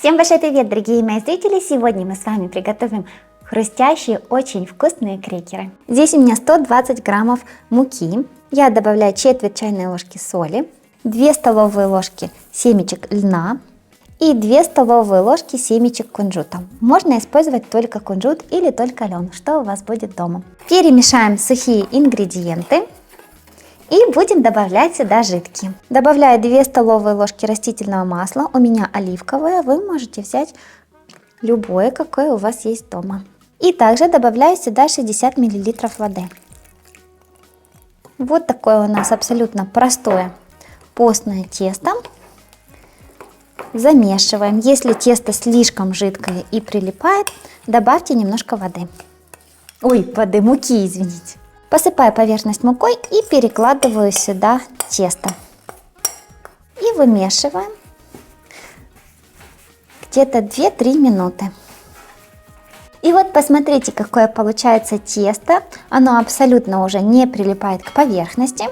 Всем большой привет, дорогие мои зрители! Сегодня мы с вами приготовим хрустящие, очень вкусные крекеры. Здесь у меня 120 граммов муки. Я добавляю четверть чайной ложки соли, 2 столовые ложки семечек льна и 2 столовые ложки семечек кунжута. Можно использовать только кунжут или только лен, что у вас будет дома. Перемешаем сухие ингредиенты. И будем добавлять сюда жидкие. Добавляю 2 столовые ложки растительного масла. У меня оливковое, вы можете взять любое, какое у вас есть дома. И также добавляю сюда 60 мл воды. Вот такое у нас абсолютно простое постное тесто. Замешиваем. Если тесто слишком жидкое и прилипает, добавьте немножко воды. Муки, извините. Посыпаю поверхность мукой и перекладываю сюда тесто. И вымешиваем где-то 2-3 минуты. И вот посмотрите, какое получается тесто. Оно абсолютно уже не прилипает к поверхности.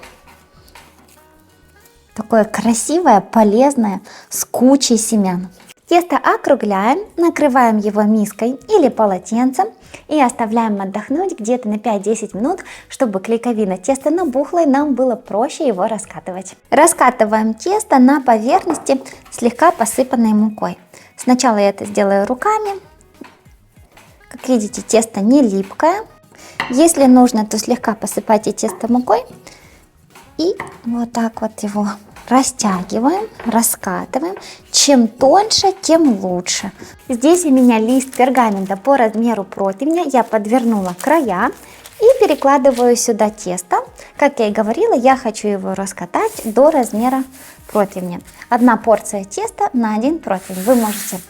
Такое красивое, полезное, с кучей семян. Тесто округляем, накрываем его миской или полотенцем и оставляем отдохнуть где-то на 5-10 минут, чтобы клейковина теста набухла и нам было проще его раскатывать. Раскатываем тесто на поверхности, слегка посыпанной мукой. Сначала я это сделаю руками. Как видите, тесто не липкое. Если нужно, то слегка посыпайте тесто мукой и вот так вот его растягиваем, раскатываем. Чем тоньше, тем лучше. Здесь у меня лист пергамента по размеру противня. Я подвернула края и перекладываю сюда тесто. Как я и говорила, я хочу его раскатать до размера противня. 1 порция теста на 1 противень. Вы можете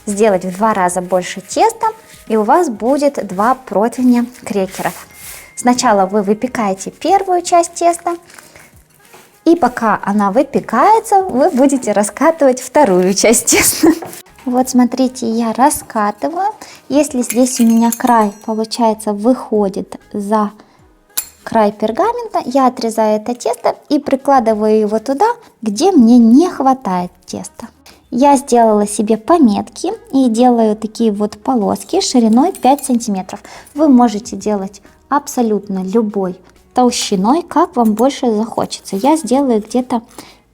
сделать в 2 раза больше теста, и у вас будет 2 противня крекеров. Сначала вы выпекаете первую часть теста. И пока она выпекается, вы будете раскатывать вторую часть теста. Вот смотрите, я раскатываю. Если здесь у меня край, получается, выходит за край пергамента, я отрезаю это тесто и прикладываю его туда, где мне не хватает теста. Я сделала себе пометки и делаю такие вот полоски шириной 5 сантиметров. Вы можете делать абсолютно любой толщиной, как вам больше захочется. Я сделаю где-то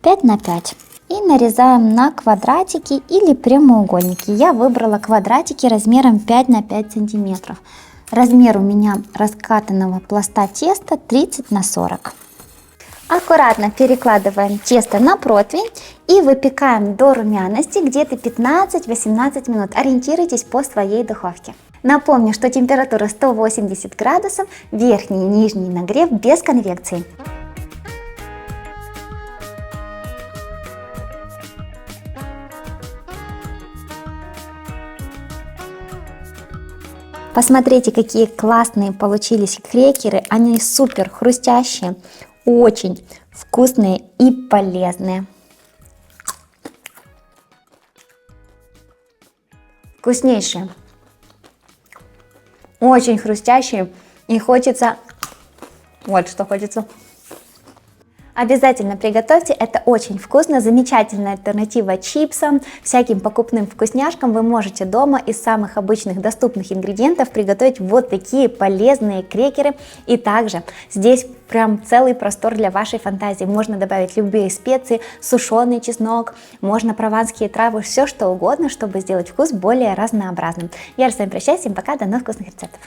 5 на 5. И нарезаем на квадратики или прямоугольники. Я выбрала квадратики размером 5 на 5 сантиметров. Размер у меня раскатанного пласта теста 30 на 40. Аккуратно перекладываем тесто на противень и выпекаем до румяности где-то 15-18 минут. Ориентируйтесь по своей духовке. Напомню, что температура 180 градусов, верхний и нижний нагрев без конвекции. Посмотрите, какие классные получились крекеры, они супер хрустящие, очень вкусные и полезные. Вкуснейшие. Очень хрустящие и хочется, вот что хочется. Обязательно приготовьте, это очень вкусно, замечательная альтернатива чипсам, всяким покупным вкусняшкам. Вы можете дома из самых обычных доступных ингредиентов приготовить вот такие полезные крекеры. И также здесь прям целый простор для вашей фантазии. Можно добавить любые специи, сушеный чеснок, можно прованские травы, все что угодно, чтобы сделать вкус более разнообразным. Я же с вами прощаюсь, всем пока, до новых вкусных рецептов.